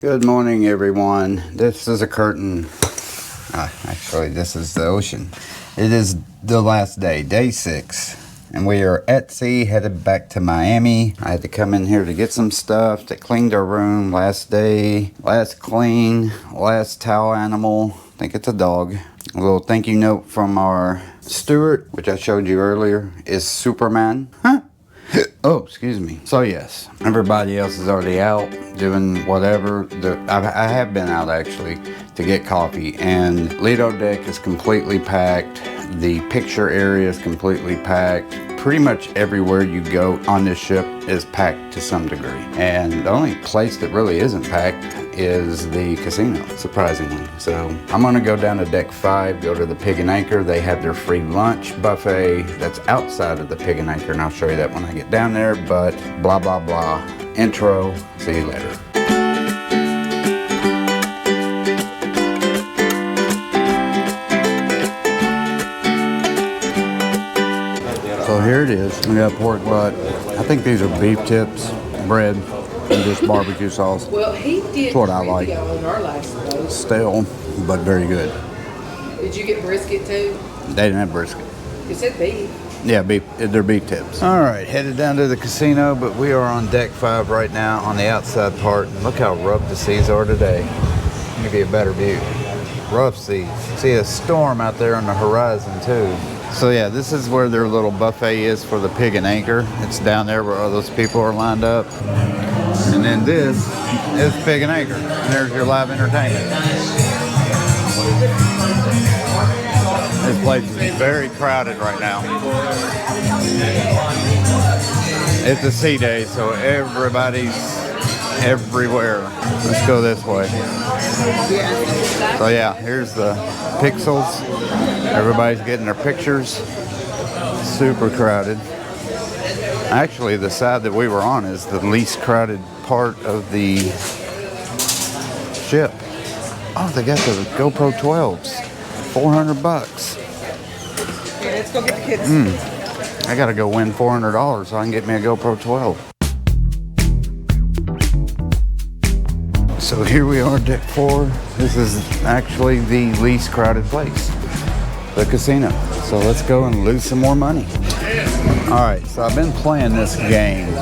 Good morning, everyone. This is a curtain. Actually, this is the ocean. It is the last day, day 6. And we are at sea, headed back to Miami. I had to come in here to get some stuff. They cleaned our room last day. Last clean, last towel animal. I think it's a dog. A little thank you note from our steward, which I showed you earlier, is Superman. Huh? Oh, excuse me. So yes, everybody else is already out doing whatever. I have been out actually to get coffee, and Lido deck is completely packed. The picture area is completely packed. Pretty much everywhere you go on this ship is packed to some degree. And the only place that really isn't packed is the casino, surprisingly. So I'm gonna go down to deck 5, go to the Pig and Anchor. They have their free lunch buffet that's outside of the Pig and Anchor, and I'll show you that when I get down there, but blah, blah, blah. Intro, see you later. So here it is. We got pork butt. I think these are beef tips, bread, and just barbecue sauce. Well, he did. That's what I like. On our last post. Stale, but very good. Did you get brisket too? They didn't have brisket. It said beef. Yeah, beef. They're beef tips. All right, headed down to the casino, but we are on deck 5 right now on the outside part. And look how rough the seas are today. I'll give you a better view. Rough seas. See a storm out there on the horizon too. So yeah, this is where their little buffet is for the Pig and Anchor. It's down there where all those people are lined up. And then this is Pig and Anchor. And there's your live entertainment. This place is very crowded right now. It's a sea day, so everybody's everywhere. Let's go this way. So yeah, here's the pixels. Everybody's getting their pictures. Super crowded. Actually, the side that we were on is the least crowded part of the ship. Oh, they got the GoPro 12s. $400. Yeah, let's go get the kids. I gotta go win $400 so I can get me a GoPro 12. So here we are, deck 4. This is actually the least crowded place, the casino. So let's go and lose some more money. All right, so I've been playing this game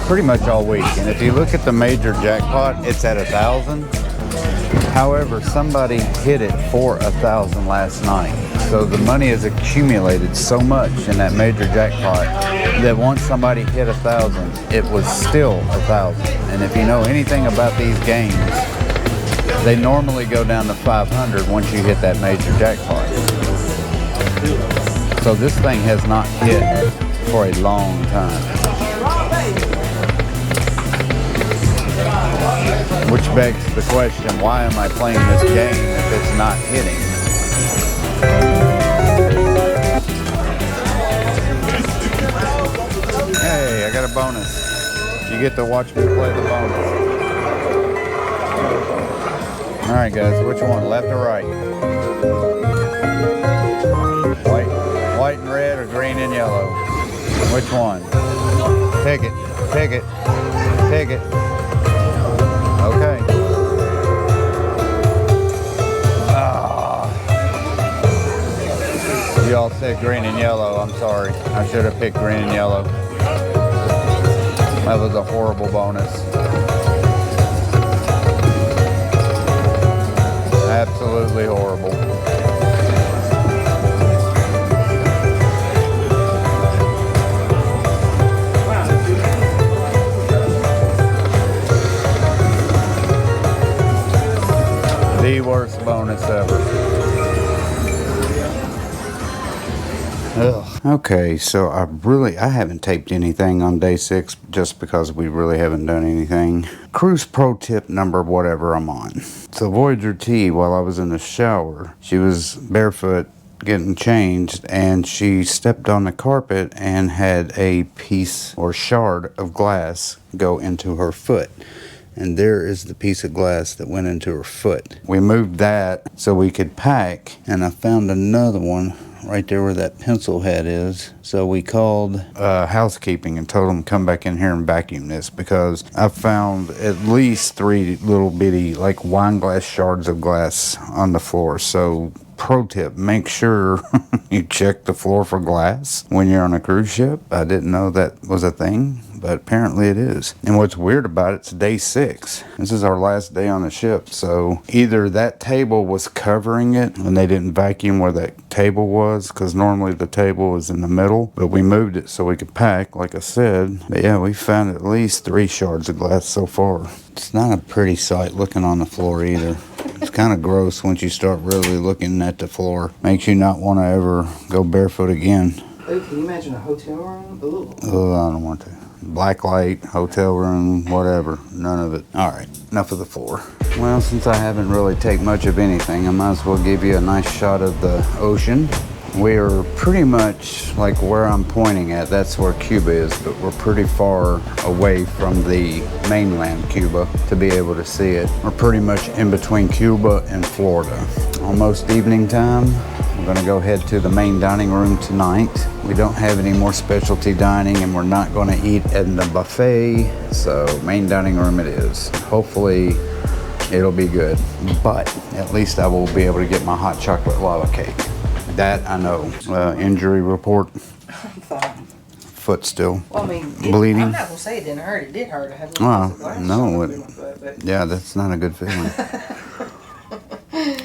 pretty much all week, and if you look at the major jackpot, it's at 1,000. However, somebody hit it for 1,000 last night. So the money has accumulated so much in that major jackpot that once somebody hit 1,000, it was still 1,000. And if you know anything about these games, they normally go down to 500 once you hit that major jackpot. So this thing has not hit for a long time. Which begs the question, why am I playing this game if it's not hitting? Hey, I got a bonus. You get to watch me play the bonus. Alright guys, which one? Left or right? White and red or green and yellow? Which one? Pick it, pick it, pick it. Okay. You all said green and yellow. I'm sorry. I should have picked green and yellow. That was a horrible bonus. Absolutely horrible. The worst bonus ever. Ugh. Okay, so I haven't taped anything on day 6 just because we really haven't done anything. Cruise pro tip number whatever I'm on. So Voyager T, while I was in the shower, she was barefoot getting changed, and she stepped on the carpet and had a piece or shard of glass go into her foot. And there is the piece of glass that went into her foot. We moved that so we could pack, and I found another one right there where that pencil head is. So we called housekeeping and told them to come back in here and vacuum this, because I found at least 3 little bitty like wine glass shards of glass on the floor. So pro tip, make sure you check the floor for glass when you're on a cruise ship. I didn't know that was a thing, but apparently it is. And what's weird about it's day 6. This is our last day on the ship, so either that table was covering it and they didn't vacuum where that table was, because normally the table is in the middle, but we moved it so we could pack, like I said. But yeah, we found at least 3 shards of glass so far. It's not a pretty sight looking on the floor either. It's kind of gross once you start really looking at the floor. Makes you not want to ever go barefoot again. Ooh, can you imagine a hotel room? Ooh. Oh, I don't want to. Black light, hotel room, whatever. None of it. All right, enough of the floor. Well, since I haven't really taken much of anything, I might as well give you a nice shot of the ocean. We are pretty much like where I'm pointing at, that's where Cuba is, but we're pretty far away from the mainland Cuba to be able to see it. We're pretty much in between Cuba and Florida. Almost evening time. We're gonna go head to the main dining room tonight. We don't have any more specialty dining and we're not gonna eat in the buffet, so main dining room it is. Hopefully it'll be good, but at least I will be able to get my hot chocolate lava cake. That I know. Injury report. Fine. Foot still. Well, I mean, bleeding. I'm not gonna say it didn't hurt. It did hurt. I had a Oh, little glass no. shot up in my foot, but Yeah, that's not a good feeling.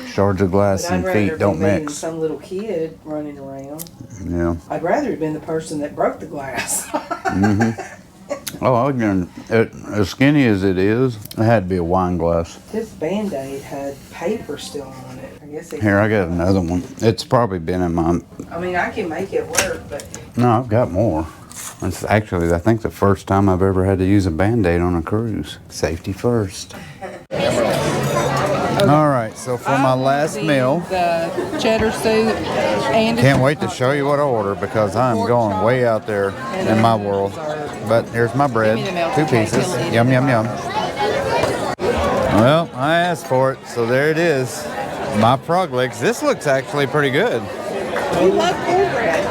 Shards of glass I'd and rather feet have don't been mix. some little kid running around. Yeah. I'd rather have been the person that broke the glass. Oh, again, as skinny as it is, it had to be a wine glass. This Band-Aid had paper still on it. I guess it. Here, I got another one. It's probably been in my... I mean, I can make it work, but No, I've got more. It's actually, I think, the first time I've ever had to use a Band-Aid on a cruise. Safety first. All right, so for my last meal... The cheddar soup and Can't wait to show you what I order, because I'm going way out there in my world. But here's my bread, 2 pieces. Yum, yum, yum. Well, I asked for it, so there it is. My frog legs. This looks actually pretty good. You love cornbread.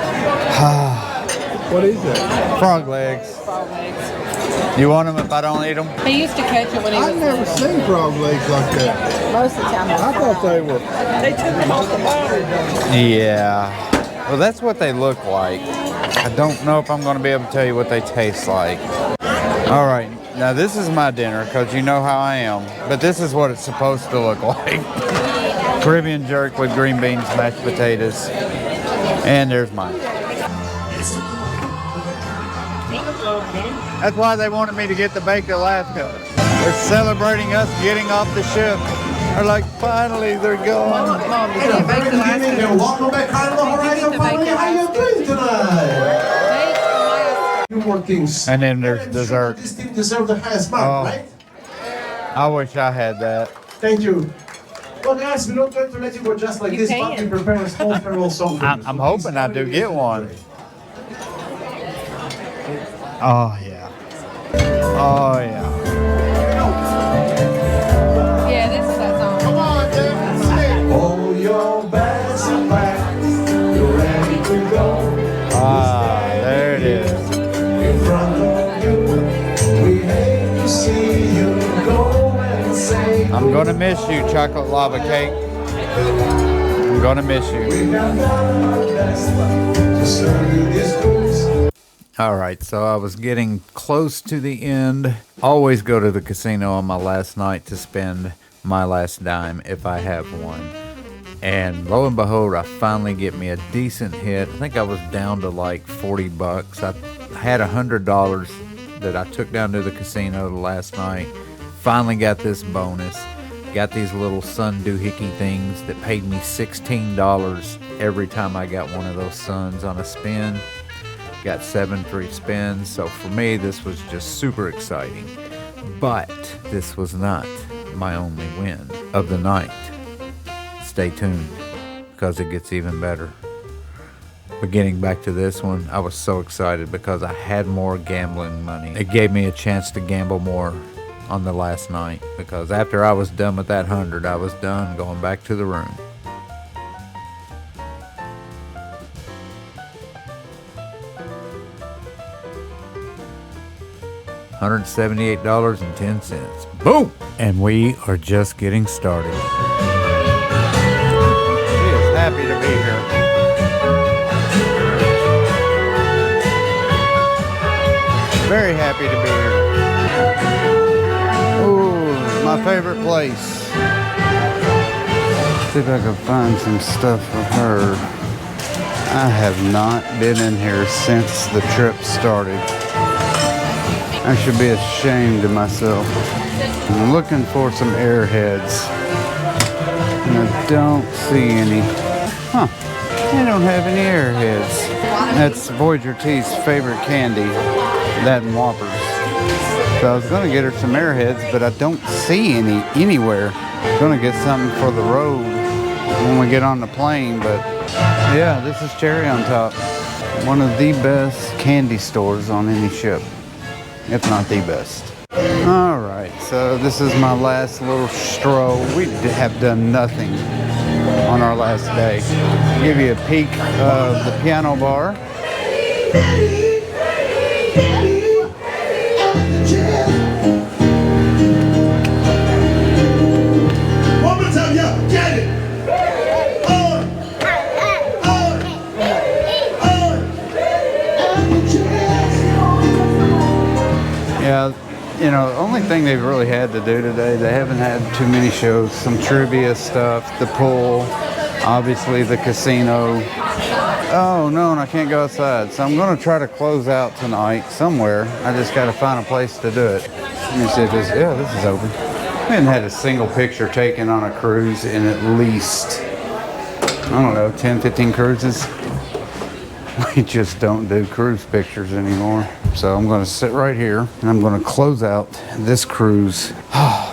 What is it? Frog legs. Frog legs. You want them if I don't eat them? He used to catch it when he was I've never little. seen frog legs like that. Most of the time. I thought they were. They took them off the bone. Yeah. Well, that's what they look like. I don't know if I'm going to be able to tell you what they taste like. All right. Now, this is my dinner, because you know how I am. But this is what it's supposed to look like. Caribbean jerk with green beans, mashed potatoes. And there's mine. That's why they wanted me to get the baked Alaska. They're celebrating us getting off the ship. They're like, finally, they're gone. Did you bake the last Good evening and welcome back, Carnival Horizon family. How you doing tonight? You're working. And then there's dessert. This team deserves the highest mark, right? I wish I had that. Thank you. Well, guys, we're not going to let you go just like You this, can. but we prepare a small farewell song for you. I'm hoping I do get one. Oh, yeah. Oh, yeah. Yeah, this is that song. Come on, then. All your bags are packed. You're ready to go. Ah, there it is. In front of you, we hate to see you go and say I'm going to miss you, chocolate lava cake. I'm going to miss you. we have done our best to serve you this cruise. All right, so I was getting close to the end. Always go to the casino on my last night to spend my last dime if I have one. And lo and behold, I finally get me a decent hit. I think I was down to like 40 bucks. I had $100 that I took down to the casino the last night. Finally got this bonus. Got these little sun doohickey things that paid me $16 every time I got one of those suns on a spin. Got 7 free spins, so for me this was just super exciting. But this was not my only win of the night. Stay tuned, because it gets even better. But getting back to this one, I was so excited because I had more gambling money. It gave me a chance to gamble more on the last night, because after I was done with that 100, I was done going back to the room. $178.10. Boom! And we are just getting started. She is happy to be here. Very happy to be here. Ooh, my favorite place. See if I can find some stuff for her. I have not been in here since the trip started. I should be ashamed of myself. I'm looking for some airheads. And I don't see any. Huh. They don't have any airheads. That's Voyager T's favorite candy. That and Whoppers. So I was going to get her some airheads, but I don't see any anywhere. I'm going to get something for the road when we get on the plane, but yeah, this is cherry on top. One of the best candy stores on any ship, if not the best. All right, so this is my last little stroll. We have done nothing on our last day. I'll give you a peek of the piano bar. One more time, yeah, get it. Yeah, you know, the only thing they've really had to do today, they haven't had too many shows. Some trivia stuff, the pool, obviously the casino. Oh no, and I can't go outside. So I'm going to try to close out tonight somewhere. I just got to find a place to do it. Let me see if this, yeah, this is open. We haven't had a single picture taken on a cruise in at least, I don't know, 10, 15 cruises. We just don't do cruise pictures anymore. So I'm going to sit right here and I'm going to close out this cruise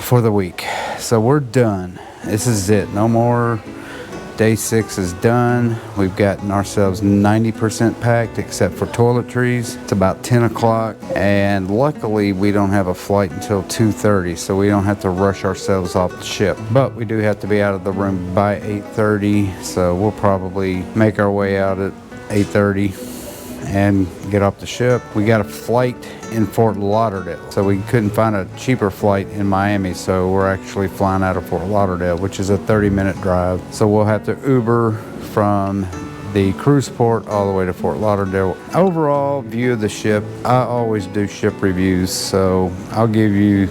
for the week. So we're done. This is it. No more. Day 6 is done. We've gotten ourselves 90% packed except for toiletries. It's about 10 o'clock and luckily we don't have a flight until 2:30, so we don't have to rush ourselves off the ship. But we do have to be out of the room by 8:30, so we'll probably make our way out at 8:30 and get off the ship. We got a flight in Fort Lauderdale, so we couldn't find a cheaper flight in Miami, so we're actually flying out of Fort Lauderdale, which is a 30-minute drive. So we'll have to Uber from the cruise port all the way to Fort Lauderdale. Overall view of the ship, I always do ship reviews, so I'll give you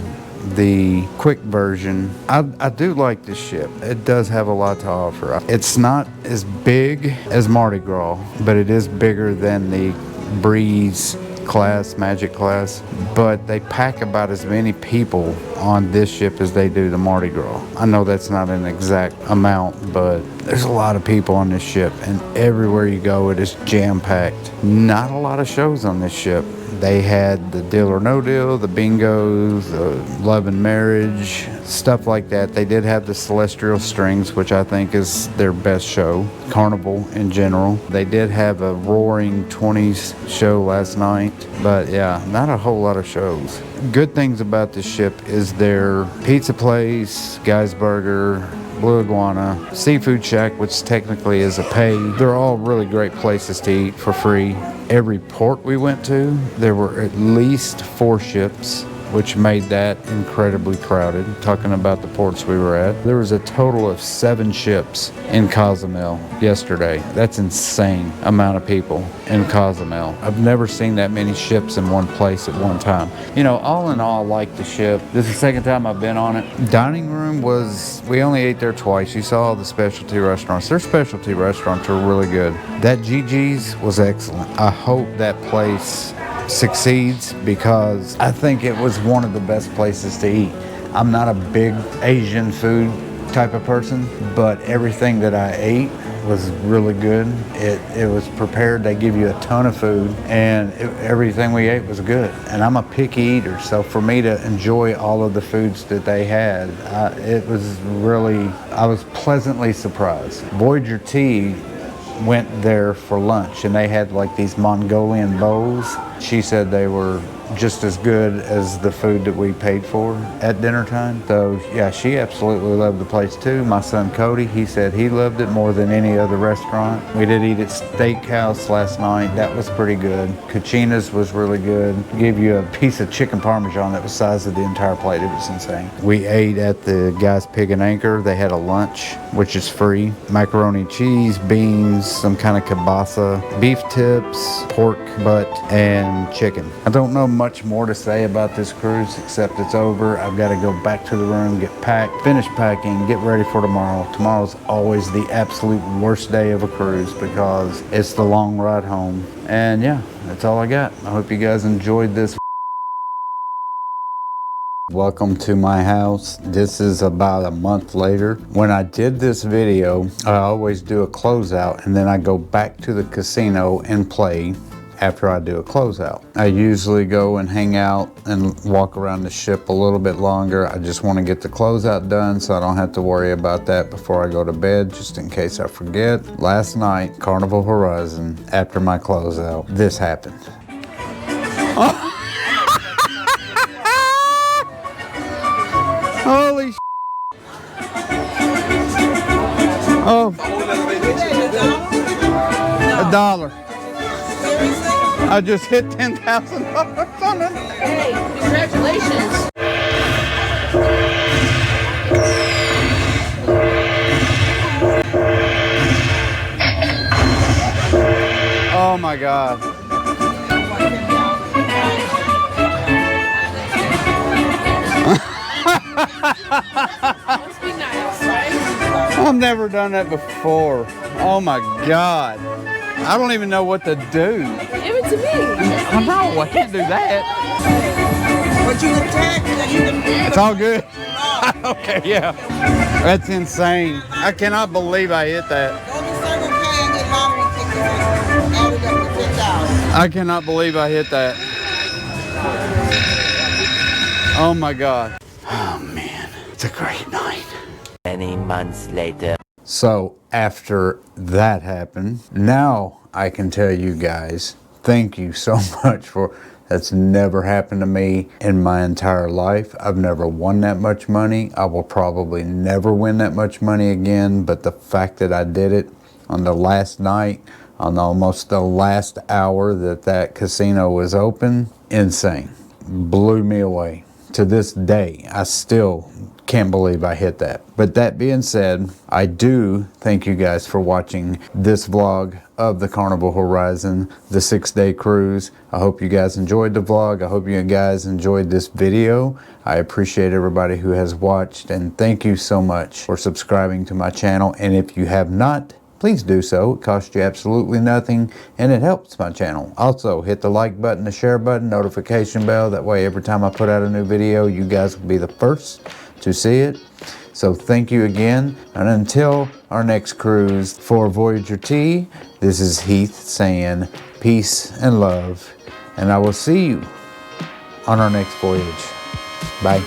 the quick version. I do like this ship. It does have a lot to offer. It's not as big as Mardi Gras, but it is bigger than the Breeze class, Magic class, but they pack about as many people on this ship as they do the Mardi Gras. I know that's not an exact amount, but there's a lot of people on this ship, and everywhere you go, it is jam-packed. Not a lot of shows on this ship. They had the Deal or No Deal, the Bingos, the Love and Marriage, stuff like that. They did have the Celestial Strings, which I think is their best show. Carnival in general. They did have a Roaring 20s show last night, but yeah, not a whole lot of shows. Good things about this ship is their pizza place, Guy's Burger, Blue Iguana, Seafood Shack, which technically is a pay. They're all really great places to eat for free. Every port we went to, there were at least 4 ships, which made that incredibly crowded. Talking about the ports we were at, there was a total of 7 ships in Cozumel yesterday. That's insane amount of people in Cozumel. I've never seen that many ships in one place at one time. You know, all in all, I like the ship. This is the second time I've been on it. Dining room was, we only ate there twice. You saw all the specialty restaurants. Their specialty restaurants are really good. That Gigi's was excellent. I hope that place succeeds because I think it was one of the best places to eat. I'm not a big Asian food type of person, but everything that I ate was really good. It was prepared. They give you a ton of food, and everything we ate was good. And I'm a picky eater, so for me to enjoy all of the foods that they had, it was really, I was pleasantly surprised. Voyager T went there for lunch, and they had like these Mongolian bowls. She said they were just as good as the food that we paid for at dinner time. So yeah, she absolutely loved the place too. My son Cody, he said he loved it more than any other restaurant. We did eat at Steakhouse last night. That was pretty good. Cucina's was really good. Gave you a piece of chicken parmesan that was the size of the entire plate. It was insane. We ate at the Guy's Pig and Anchor. They had a lunch, which is free. Macaroni cheese, beans, some kind of kielbasa, beef tips, pork butt, and chicken. I don't know much more to say about this cruise except it's over. I've got to go back to the room, get packed, finish packing, get ready for tomorrow. Tomorrow's always the absolute worst day of a cruise because it's the long ride home. And yeah, that's all I got. I hope you guys enjoyed this. Welcome to my house. This is about a month later. When I did this video, I always do a closeout and then I go back to the casino and play after I do a closeout. I usually go and hang out and walk around the ship a little bit longer. I just want to get the closeout done so I don't have to worry about that before I go to bed, just in case I forget. Last night, Carnival Horizon, after my closeout, this happened. Holy sh**. Oh, $1. I just hit $10,000 on it. Hey, congratulations. Oh my God. Must be nice, right? I've never done that before. Oh my God. I don't even know what to do. Give it to me. I know, I can't do that. But you can tag me. You can. It's all good. Okay, yeah. That's insane. I cannot believe I hit that. Go to Circle K and get lottery tickets and add it up to 10,000. I cannot believe I hit that. Oh my God. Oh man, it's a great night. Many months later. So after that happened, now I can tell you guys, thank you so much for, that's never happened to me in my entire life. I've never won that much money. I will probably never win that much money again, but the fact that I did it on the last night, on almost the last hour that casino was open, insane. Blew me away. To this day, I still can't believe I hit that. But that being said, I do thank you guys for watching this vlog of the Carnival Horizon, the 6-day cruise. I hope you guys enjoyed the vlog. I hope you guys enjoyed this video. I appreciate everybody who has watched, and thank you so much for subscribing to my channel. And if you have not, please do so. It costs you absolutely nothing and it helps my channel. Also, hit the like button, the share button, notification bell. That way every time I put out a new video, you guys will be the first to see it. So thank you again. And until our next cruise for Voyager T, this is Heath saying peace and love. And I will see you on our next voyage. Bye.